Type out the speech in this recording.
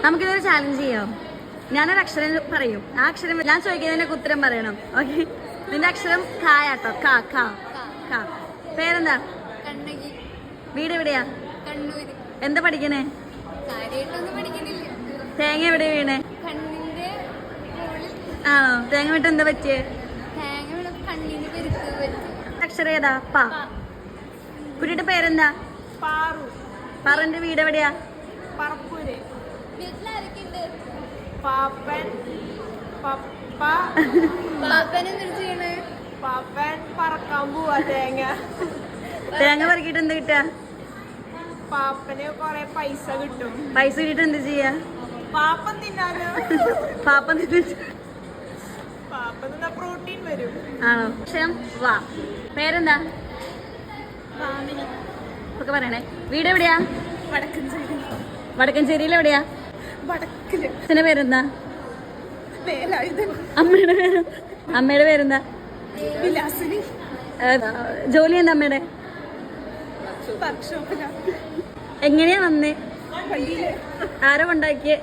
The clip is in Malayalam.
നമുക്കിതൊരു ചാലഞ്ച് ചെയ്യാം. ഞാനൊരു അക്ഷരം പറയും, ആ അക്ഷരം ഞാൻ ചോദിക്കുന്നതിനൊക്കെ ഉത്തരം പറയണം. ഓക്കെ, നിന്റെ അക്ഷരം കായാട്ടോ. കാ കാ കാ. പേരെന്താ? വീട് എവിടെയാ? എന്താ പഠിക്കണേ? തേങ്ങ എവിടെ വീണേ? ആണോ? തേങ്ങ വിട്ട് എന്താ പറ്റിയേ? അക്ഷരം ഏതാ? പാ. കുട്ടിയുടെ പേരെന്താ? പാറുന്റെ വീട് എവിടെയാ? പാപ്പൻ പറക്കാൻ പോവാ തേങ്ങ. തേങ്ങ പറക്കിട്ട് എന്താ കിട്ടാ? പാപ്പന് കൊറേ പൈസ കിട്ടും. പൈസ കിട്ടിട്ട് എന്ത് ചെയ്യാ? പാപ്പൻ തിന്നാനോ? പാപ്പൻ പാപ്പൻ തിന്നാ പ്രോട്ടീൻ വരും. ആണോ? അക്ഷരം വാ. പേരെന്താ? ഒക്കെ പറയണേ. വീട് എവിടെയാ? വടക്കഞ്ചേരിയിൽ എവിടെയാ? അച്ഛന്റെ പേരെന്താ? അമ്മയുടെ പേരെന്താ? ജോലി എന്താ അമ്മയുടെ? എങ്ങനെയാ വന്നേ? ആരോ കൊണ്ടാക്കിയേ?